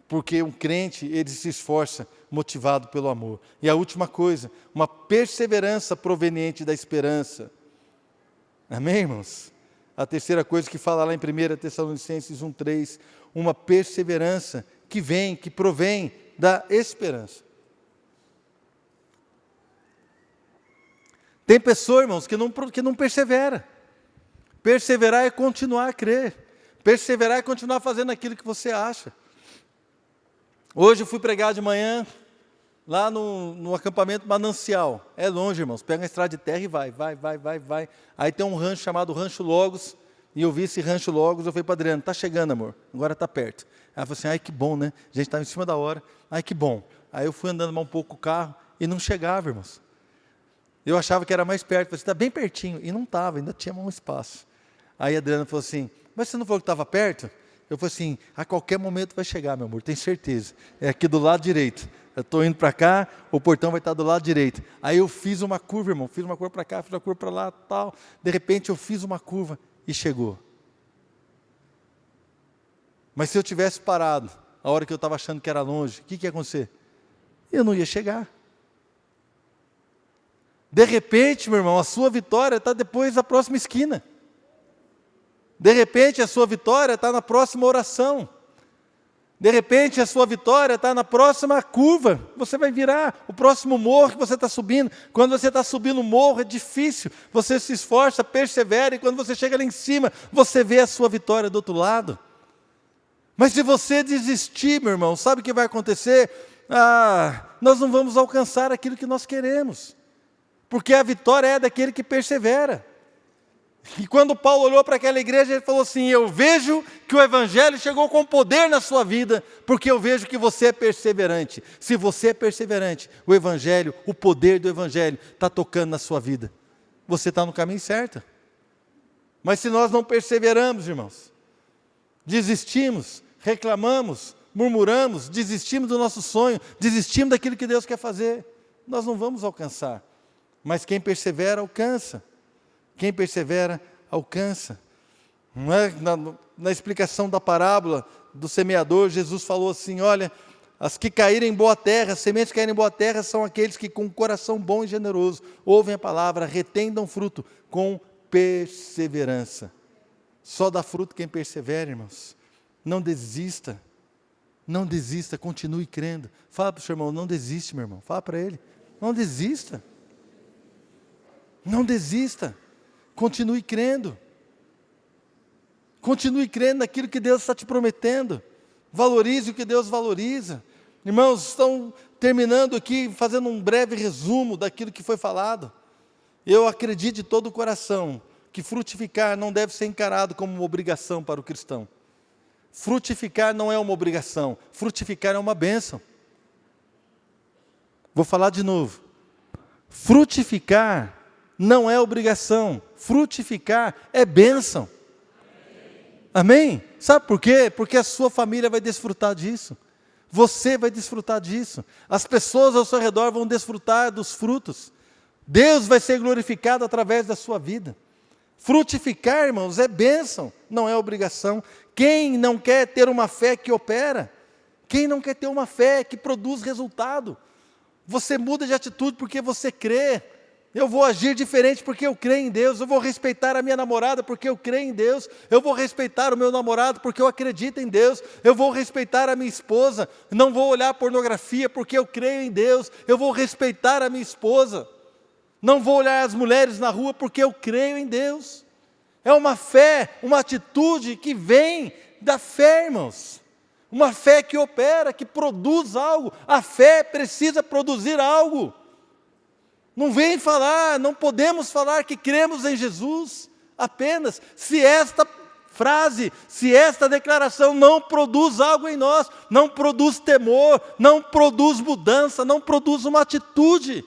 Porque um crente, ele se esforça motivado pelo amor. E a última coisa, uma perseverança proveniente da esperança. Amém, irmãos? A terceira coisa que fala lá em 1 Tessalonicenses 1,3, uma perseverança que provém da esperança. Tem pessoa, irmãos, que não persevera. Perseverar é continuar a crer. Perseverar é continuar fazendo aquilo que você acha. Hoje eu fui pregar de manhã, lá no acampamento Manancial. É longe, irmãos. Pega uma estrada de terra e vai. Aí tem um rancho chamado Rancho Logos, e eu vi esse Rancho Logos, eu falei para Adriana, está chegando, amor, agora está perto. Ela falou assim, ai que bom, né? A gente estava em cima da hora, ai que bom. Aí eu fui andando mais um pouco o carro, e não chegava, irmãos. Eu achava que era mais perto, eu falei, está bem pertinho, e não estava, ainda tinha um espaço. Aí a Adriana falou assim, mas você não falou que estava perto? Eu falei assim, a qualquer momento vai chegar, meu amor, tenho certeza. É aqui do lado direito. Eu estou indo para cá, o portão vai estar do lado direito. Aí eu fiz uma curva, irmão, fiz uma curva para cá, fiz uma curva para lá, tal. De repente eu fiz uma curva e chegou. Mas se eu tivesse parado, a hora que eu estava achando que era longe, o que ia acontecer? Eu não ia chegar. De repente, meu irmão, a sua vitória está depois da próxima esquina. De repente, a sua vitória está na próxima oração. De repente, a sua vitória está na próxima curva. Você vai virar o próximo morro que você está subindo. Quando você está subindo o morro, é difícil. Você se esforça, persevera, e quando você chega lá em cima, você vê a sua vitória do outro lado. Mas se você desistir, meu irmão, sabe o que vai acontecer? Nós não vamos alcançar aquilo que nós queremos. Porque a vitória é daquele que persevera. E quando Paulo olhou para aquela igreja, ele falou assim, eu vejo que o Evangelho chegou com poder na sua vida, porque eu vejo que você é perseverante. Se você é perseverante, o Evangelho, o poder do Evangelho está tocando na sua vida. Você está no caminho certo. Mas se nós não perseveramos, irmãos, desistimos, reclamamos, murmuramos, desistimos do nosso sonho, desistimos daquilo que Deus quer fazer, nós não vamos alcançar. Mas quem persevera, alcança. Quem persevera, alcança. Não é? Na explicação da parábola do semeador, Jesus falou assim, olha, as que caírem em boa terra, as sementes que caírem em boa terra, são aqueles que com um coração bom e generoso, ouvem a palavra, retêm, dão fruto, com perseverança. Só dá fruto quem persevera, irmãos. Não desista. Não desista, continue crendo. Fala para o seu irmão, não desiste, meu irmão. Fala para ele, não desista. Não desista. Continue crendo. Continue crendo naquilo que Deus está te prometendo. Valorize o que Deus valoriza. Irmãos, estão terminando aqui, fazendo um breve resumo daquilo que foi falado. Eu acredito de todo o coração que frutificar não deve ser encarado como uma obrigação para o cristão. Frutificar não é uma obrigação, frutificar é uma bênção. Vou falar de novo. Frutificar não é obrigação, frutificar é bênção. Amém? Sabe por quê? Porque a sua família vai desfrutar disso. Você vai desfrutar disso. As pessoas ao seu redor vão desfrutar dos frutos. Deus vai ser glorificado através da sua vida. Frutificar, irmãos, é bênção, não é obrigação. Quem não quer ter uma fé que opera? Quem não quer ter uma fé que produz resultado? Você muda de atitude porque você crê. Eu vou agir diferente porque eu creio em Deus. Eu vou respeitar a minha namorada porque eu creio em Deus. Eu vou respeitar o meu namorado porque eu acredito em Deus. Eu vou respeitar a minha esposa. Não vou olhar pornografia porque eu creio em Deus. Eu vou respeitar a minha esposa. Não vou olhar as mulheres na rua porque eu creio em Deus. É uma fé, uma atitude que vem da fé, irmãos. Uma fé que opera, que produz algo. A fé precisa produzir algo. Não vem falar, não podemos falar que cremos em Jesus apenas se esta frase, se esta declaração não produz algo em nós, não produz temor, não produz mudança, não produz uma atitude.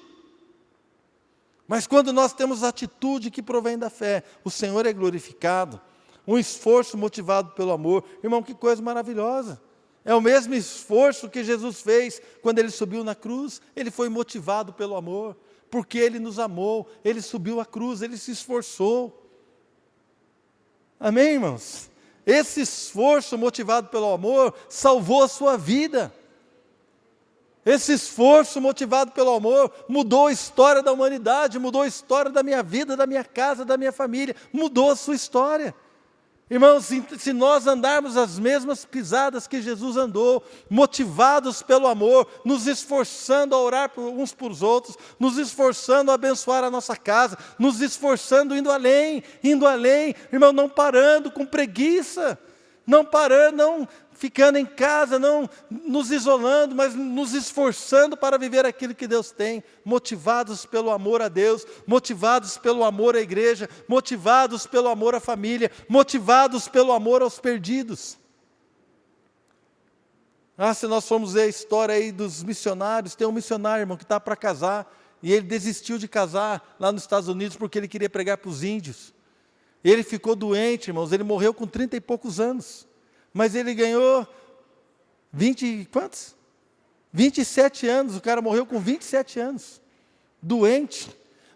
Mas quando nós temos a atitude que provém da fé, o Senhor é glorificado, um esforço motivado pelo amor. Irmão, que coisa maravilhosa. É o mesmo esforço que Jesus fez quando Ele subiu na cruz. Ele foi motivado pelo amor, porque Ele nos amou, Ele subiu a cruz, Ele se esforçou. Amém, irmãos? Esse esforço motivado pelo amor salvou a sua vida. Esse esforço motivado pelo amor mudou a história da humanidade, mudou a história da minha vida, da minha casa, da minha família, mudou a sua história. Irmãos, se nós andarmos as mesmas pisadas que Jesus andou, motivados pelo amor, nos esforçando a orar uns por os outros, nos esforçando a abençoar a nossa casa, nos esforçando indo além, irmão, não parando com preguiça, não parando, não ficando em casa, não nos isolando, mas nos esforçando para viver aquilo que Deus tem, motivados pelo amor a Deus, motivados pelo amor à igreja, motivados pelo amor à família, motivados pelo amor aos perdidos. Se nós formos ver a história aí dos missionários, tem um missionário, irmão, que está para casar, e ele desistiu de casar lá nos Estados Unidos porque ele queria pregar para os índios. Ele ficou doente, irmãos, ele morreu com 30 e poucos anos. Mas ele ganhou 27 anos, o cara morreu com 27 anos, doente.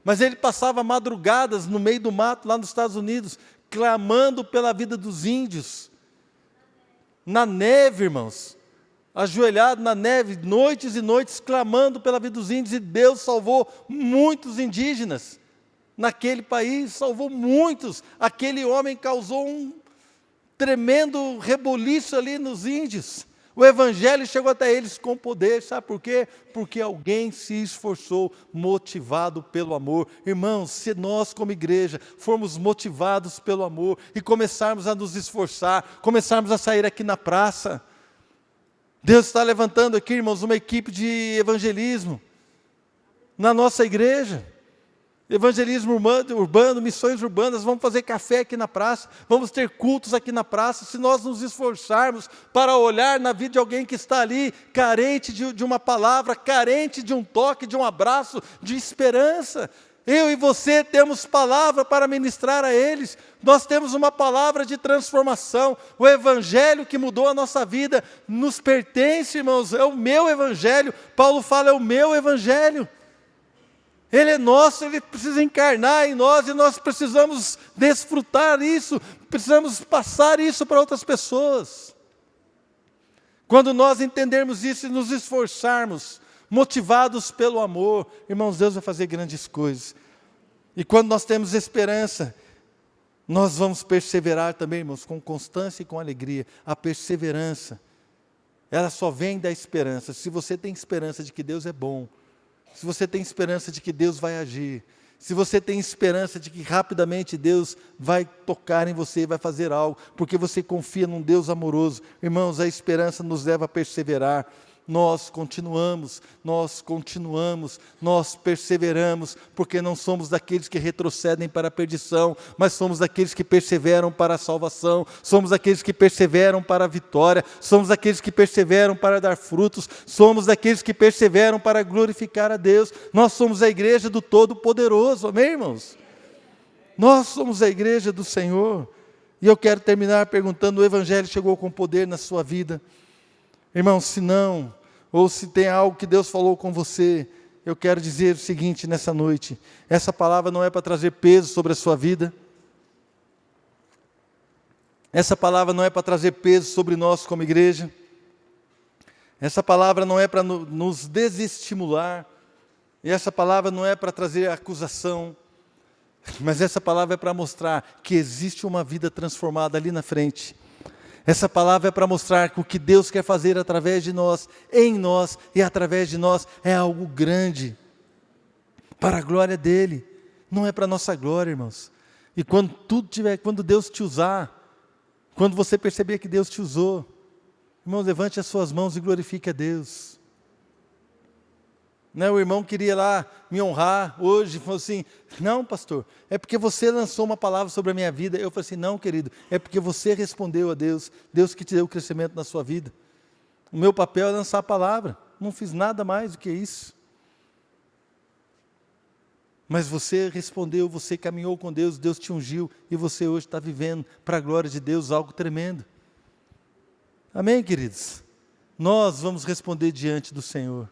Mas ele passava madrugadas no meio do mato, lá nos Estados Unidos, clamando pela vida dos índios. Na neve, irmãos, ajoelhado na neve, noites e noites, clamando pela vida dos índios, e Deus salvou muitos indígenas. Naquele país, salvou muitos. Aquele homem causou um tremendo reboliço ali nos índios. O evangelho chegou até eles com poder, sabe por quê? Porque alguém se esforçou, motivado pelo amor. Irmãos, se nós como igreja formos motivados pelo amor e começarmos a nos esforçar, começarmos a sair aqui na praça, Deus está levantando aqui, irmãos, uma equipe de evangelismo na nossa igreja. Evangelismo urbano, missões urbanas, vamos fazer café aqui na praça, vamos ter cultos aqui na praça. Se nós nos esforçarmos para olhar na vida de alguém que está ali, carente de uma palavra, carente de um toque, de um abraço, de esperança. Eu e você temos palavra para ministrar a eles, nós temos uma palavra de transformação. O evangelho que mudou a nossa vida nos pertence, irmãos, é o meu evangelho. Paulo fala, é o meu evangelho. Ele é nosso, ele precisa encarnar em nós, e nós precisamos desfrutar isso, precisamos passar isso para outras pessoas. Quando nós entendermos isso e nos esforçarmos, motivados pelo amor, irmãos, Deus vai fazer grandes coisas. E quando nós temos esperança, nós vamos perseverar também, irmãos, com constância e com alegria. A perseverança, ela só vem da esperança. Se você tem esperança de que Deus é bom, se você tem esperança de que Deus vai agir, se você tem esperança de que rapidamente Deus vai tocar em você e vai fazer algo, porque você confia num Deus amoroso, irmãos, a esperança nos leva a perseverar. Nós continuamos, nós perseveramos, porque não somos daqueles que retrocedem para a perdição, mas somos daqueles que perseveram para a salvação, somos daqueles que perseveram para a vitória, somos daqueles que perseveram para dar frutos, somos daqueles que perseveram para glorificar a Deus. Nós somos a igreja do Todo-Poderoso, amém, irmãos? Nós somos a igreja do Senhor. E eu quero terminar perguntando, o evangelho chegou com poder na sua vida? Irmão, se não, ou se tem algo que Deus falou com você, eu quero dizer o seguinte nessa noite: essa palavra não é para trazer peso sobre a sua vida, essa palavra não é para trazer peso sobre nós como igreja, essa palavra não é para nos desestimular, e essa palavra não é para trazer acusação, mas essa palavra é para mostrar que existe uma vida transformada ali na frente. Essa palavra é para mostrar que o que Deus quer fazer através de nós, em nós e através de nós, é algo grande, para a glória dEle, não é para a nossa glória, irmãos. E quando Deus te usar, quando você perceber que Deus te usou, irmãos, levante as suas mãos e glorifique a Deus. O irmão queria lá me honrar hoje, falou assim, não pastor, é porque você lançou uma palavra sobre a minha vida. Eu falei assim, não querido, é porque você respondeu a Deus, Deus que te deu o crescimento na sua vida. O meu papel é lançar a palavra, não fiz nada mais do que isso. Mas você respondeu, você caminhou com Deus, Deus te ungiu, e você hoje está vivendo para a glória de Deus algo tremendo. Amém, queridos? Nós vamos responder diante do Senhor.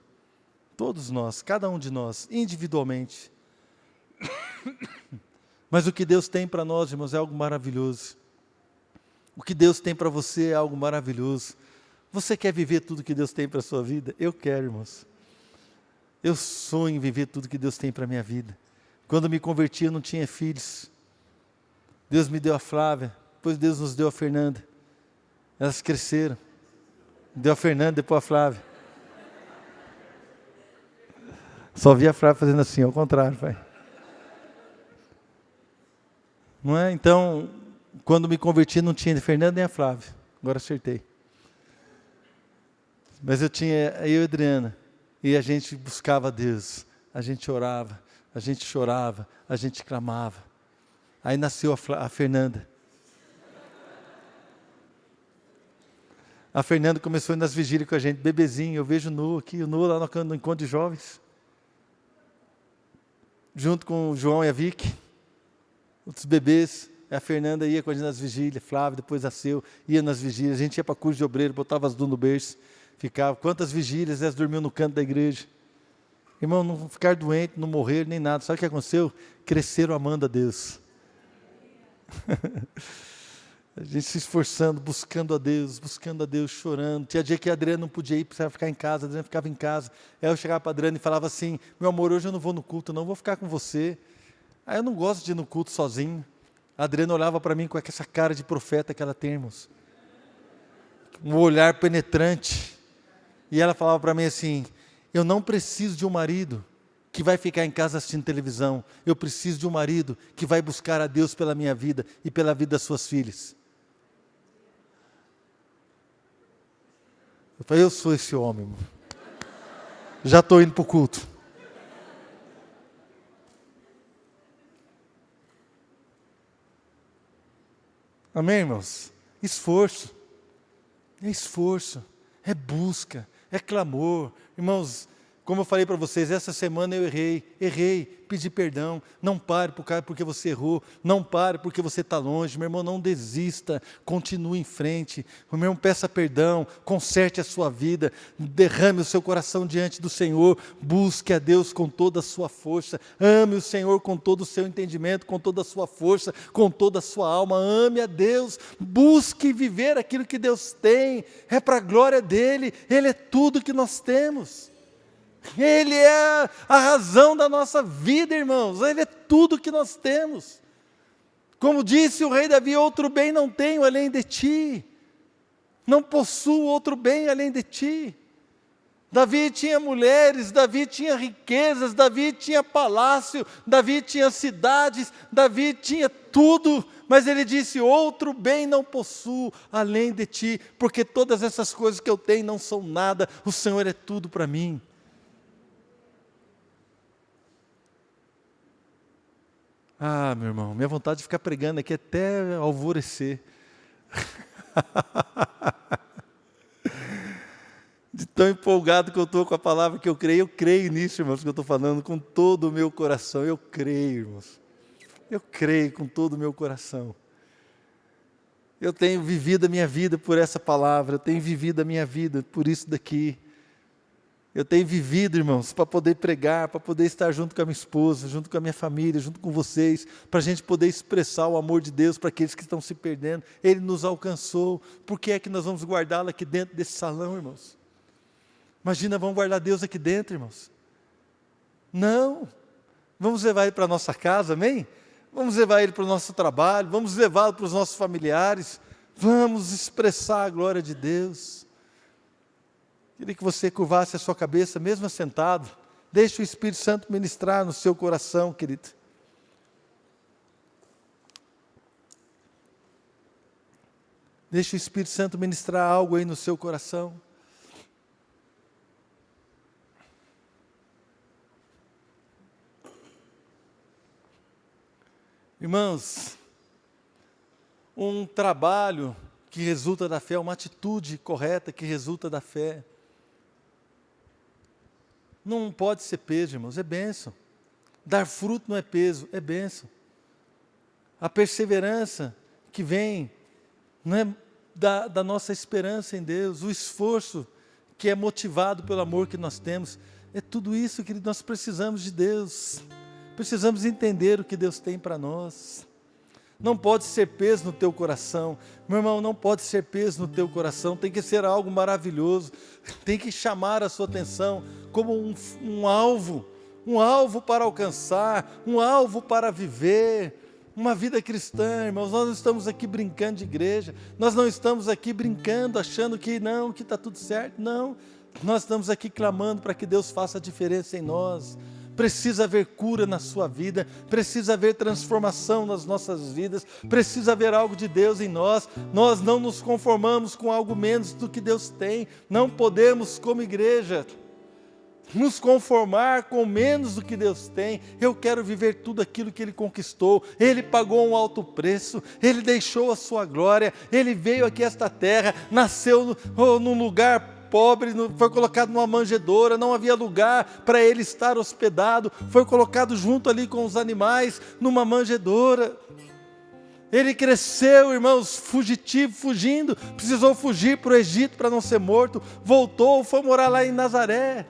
Todos nós, cada um de nós, individualmente. Mas o que Deus tem para nós, irmãos, é algo maravilhoso. O que Deus tem para você é algo maravilhoso. Você quer viver tudo que Deus tem para a sua vida? Eu quero, irmãos. Eu sonho em viver tudo que Deus tem para a minha vida. Quando me converti, eu não tinha filhos. Deus me deu a Flávia, depois Deus nos deu a Fernanda. Elas cresceram. Deu a Fernanda, depois a Flávia. Só vi a Flávia fazendo assim, ao contrário, pai. Não é? Então, quando me converti, não tinha nem a Fernanda nem a Flávia. Agora acertei. Mas eu e a Adriana, e a gente buscava Deus, a gente orava, a gente chorava, a gente clamava. Aí nasceu a Fernanda. A Fernanda começou a ir nas vigílias com a gente, bebezinho, eu vejo o Nu aqui, o Nu lá no encontro de jovens. Junto com o João e a Vicky, outros bebês. A Fernanda ia com a gente nas vigílias, Flávia, depois a Seu, ia nas vigílias. A gente ia para curso de obreiro, botava as duas no berço, ficava. Quantas vigílias elas dormiam no canto da igreja. Irmão, não ficar doente, não morrer, nem nada. Sabe o que aconteceu? Cresceram amando a Deus. A gente se esforçando, buscando a Deus, chorando. Tinha dia que a Adriana não podia ir, precisava ficar em casa, a Adriana ficava em casa. Aí eu chegava para a Adriana e falava assim, meu amor, hoje eu não vou no culto, não, vou ficar com você. Aí eu não gosto de ir no culto sozinho. A Adriana olhava para mim com essa cara de profeta que ela tem, irmãos. Um olhar penetrante. E ela falava para mim assim, eu não preciso de um marido que vai ficar em casa assistindo televisão. Eu preciso de um marido que vai buscar a Deus pela minha vida e pela vida das suas filhas. Eu falei, eu sou esse homem, irmão. Já estou indo para o culto. Amém, irmãos? Esforço. É esforço. É busca. É clamor. Irmãos, como eu falei para vocês, essa semana eu errei, pedi perdão. Não pare porque você errou, não pare porque você está longe. Meu irmão, não desista, continue em frente. Meu irmão, peça perdão, conserte a sua vida, derrame o seu coração diante do Senhor, busque a Deus com toda a sua força, ame o Senhor com todo o seu entendimento, com toda a sua força, com toda a sua alma, ame a Deus, busque viver aquilo que Deus tem, é para a glória dEle, Ele é tudo que nós temos. Ele é a razão da nossa vida, irmãos. Ele é tudo que nós temos. Como disse o rei Davi, outro bem não tenho além de ti. Não possuo outro bem além de ti. Davi tinha mulheres, Davi tinha riquezas, Davi tinha palácio, Davi tinha cidades, Davi tinha tudo. Mas ele disse, outro bem não possuo além de ti, porque todas essas coisas que eu tenho não são nada, o Senhor é tudo para mim. Ah, meu irmão, minha vontade de ficar pregando aqui até alvorecer. De tão empolgado que eu estou com a palavra que eu creio nisso, irmãos, que eu estou falando com todo o meu coração. Eu creio, irmãos. Eu creio com todo o meu coração. Eu tenho vivido a minha vida por essa palavra, eu tenho vivido a minha vida por isso daqui. Eu tenho vivido, irmãos, para poder pregar, para poder estar junto com a minha esposa, junto com a minha família, junto com vocês, para a gente poder expressar o amor de Deus para aqueles que estão se perdendo. Ele nos alcançou. Por que é que nós vamos guardá-lo aqui dentro desse salão, irmãos? Imagina, vamos guardar Deus aqui dentro, irmãos? Não. Vamos levar Ele para a nossa casa, amém? Vamos levar Ele para o nosso trabalho, vamos levá-lo para os nossos familiares, vamos expressar a glória de Deus. Queria que você curvasse a sua cabeça, mesmo assentado. Deixe o Espírito Santo ministrar no seu coração, querido. Deixe o Espírito Santo ministrar algo aí no seu coração. Irmãos, um trabalho que resulta da fé, uma atitude correta que resulta da fé, não pode ser peso, irmãos, é bênção. Dar fruto não é peso, é bênção. A perseverança que vem, não é da nossa esperança em Deus, o esforço que é motivado pelo amor que nós temos, é tudo isso que nós precisamos de Deus. Precisamos entender o que Deus tem para nós. Não pode ser peso no teu coração. Meu irmão, não pode ser peso no teu coração. Tem que ser algo maravilhoso. Tem que chamar a sua atenção como um alvo para alcançar, um alvo para viver. Uma vida cristã, irmãos. Nós não estamos aqui brincando de igreja. Nós não estamos aqui brincando, achando que não, que está tudo certo. Não. Nós estamos aqui clamando para que Deus faça a diferença em nós. Precisa haver cura na sua vida, precisa haver transformação nas nossas vidas, precisa haver algo de Deus em nós. Nós não nos conformamos com algo menos do que Deus tem. Não podemos, como igreja, nos conformar com menos do que Deus tem. Eu quero viver tudo aquilo que Ele conquistou. Ele pagou um alto preço, Ele deixou a sua glória, Ele veio aqui a esta terra, nasceu num lugar pobre, foi colocado numa manjedoura, não havia lugar para Ele estar hospedado, foi colocado junto ali com os animais, numa manjedoura. Ele cresceu, irmãos, fugitivo, fugindo, precisou fugir para o Egito para não ser morto, voltou, foi morar lá em Nazaré,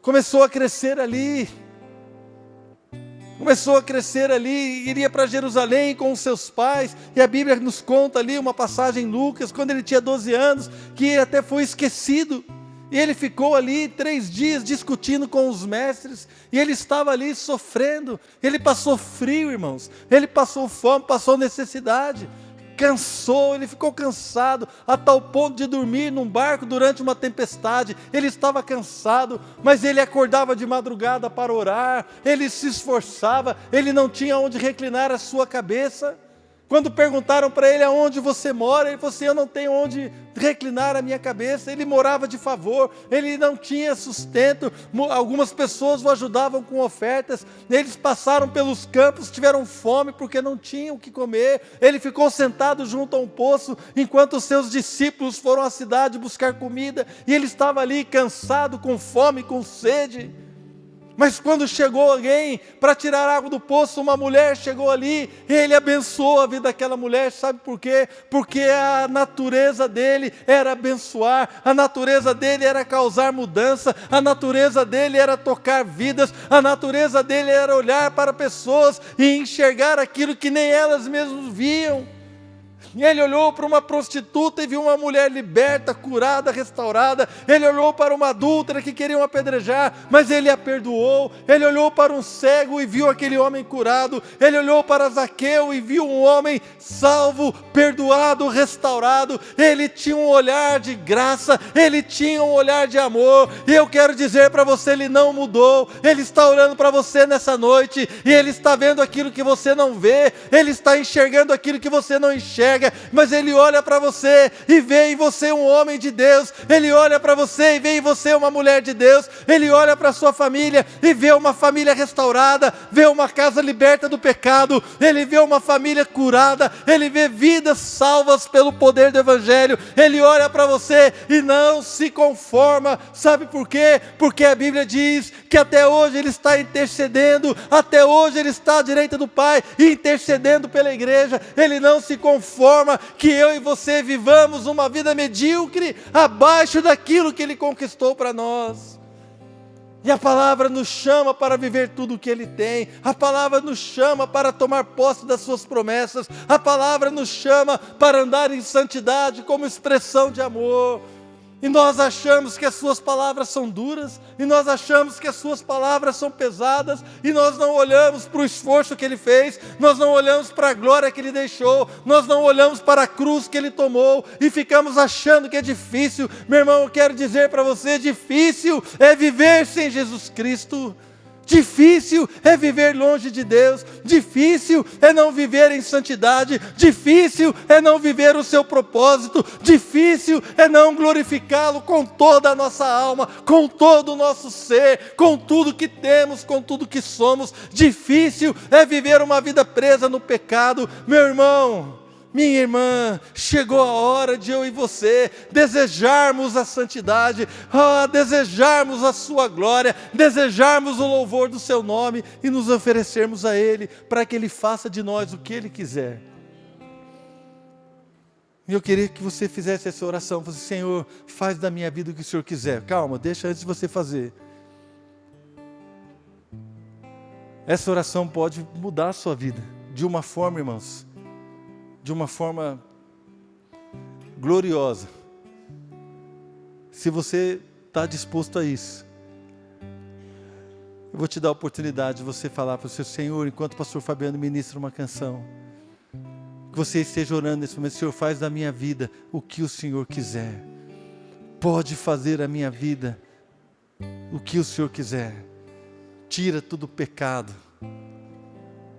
começou a crescer ali, iria para Jerusalém com os seus pais, e a Bíblia nos conta ali uma passagem em Lucas, quando ele tinha 12 anos, que ele até foi esquecido, e ele ficou ali 3 dias discutindo com os mestres, e ele estava ali sofrendo, ele passou frio, irmãos, ele passou fome, passou necessidade, cansou, ele ficou cansado, a tal ponto de dormir num barco durante uma tempestade. Ele estava cansado, mas ele acordava de madrugada para orar, ele se esforçava, ele não tinha onde reclinar a sua cabeça. Quando perguntaram para ele: aonde você mora? Ele falou assim: eu não tenho onde reclinar a minha cabeça. Ele morava de favor, ele não tinha sustento. Algumas pessoas o ajudavam com ofertas. Eles passaram pelos campos, tiveram fome porque não tinham o que comer. Ele ficou sentado junto a um poço, enquanto os seus discípulos foram à cidade buscar comida, e ele estava ali cansado, com fome, com sede. Mas quando chegou alguém para tirar água do poço, uma mulher chegou ali, e ele abençoou a vida daquela mulher. Sabe por quê? Porque a natureza dele era abençoar, a natureza dele era causar mudança, a natureza dele era tocar vidas, a natureza dele era olhar para pessoas e enxergar aquilo que nem elas mesmas viam. E ele olhou para uma prostituta e viu uma mulher liberta, curada, restaurada. Ele olhou para uma adúltera que queriam apedrejar, mas ele a perdoou. Ele olhou para um cego e viu aquele homem curado. Ele olhou para Zaqueu e viu um homem salvo, perdoado, restaurado. Ele tinha um olhar de graça, ele tinha um olhar de amor. E eu quero dizer para você, ele não mudou. Ele está olhando para você nessa noite e ele está vendo aquilo que você não vê. Ele está enxergando aquilo que você não enxerga. Mas ele olha para você e vê em você um homem de Deus. Ele olha para você e vê em você uma mulher de Deus. Ele olha para a sua família e vê uma família restaurada, vê uma casa liberta do pecado, ele vê uma família curada, ele vê vidas salvas pelo poder do Evangelho. Ele olha para você e não se conforma. Sabe por quê? Porque a Bíblia diz que até hoje ele está intercedendo, até hoje ele está à direita do Pai, intercedendo pela igreja. Ele não se conforma que eu e você vivamos uma vida medíocre, abaixo daquilo que Ele conquistou para nós. E a palavra nos chama para viver tudo o que Ele tem, a palavra nos chama para tomar posse das suas promessas, a palavra nos chama para andar em santidade como expressão de amor. E nós achamos que as suas palavras são duras, e nós achamos que as suas palavras são pesadas, e nós não olhamos para o esforço que Ele fez, nós não olhamos para a glória que Ele deixou, nós não olhamos para a cruz que Ele tomou, e ficamos achando que é difícil. Meu irmão, eu quero dizer para você, difícil é viver sem Jesus Cristo. Difícil é viver longe de Deus, difícil é não viver em santidade, difícil é não viver o seu propósito, difícil é não glorificá-lo com toda a nossa alma, com todo o nosso ser, com tudo que temos, com tudo que somos. Difícil é viver uma vida presa no pecado. Meu irmão, minha irmã, chegou a hora de eu e você desejarmos a santidade, desejarmos a sua glória, desejarmos o louvor do seu nome e nos oferecermos a Ele, para que Ele faça de nós o que Ele quiser. E eu queria que você fizesse essa oração, falasse: Senhor, faz da minha vida o que o Senhor quiser. Calma, deixa antes de você fazer. Essa oração pode mudar a sua vida, de uma forma, irmãos, de uma forma gloriosa. Se você está disposto a isso, eu vou te dar a oportunidade de você falar para o seu: Senhor, enquanto o pastor Fabiano ministra uma canção, que você esteja orando nesse momento: Senhor, faz da minha vida o que o Senhor quiser. Pode fazer a minha vida o que o Senhor quiser. Tira todo o pecado.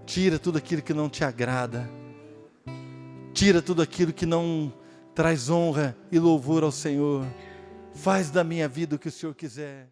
Tira tudo aquilo que não te agrada. Tira tudo aquilo que não traz honra e louvor ao Senhor. Faz da minha vida o que o Senhor quiser.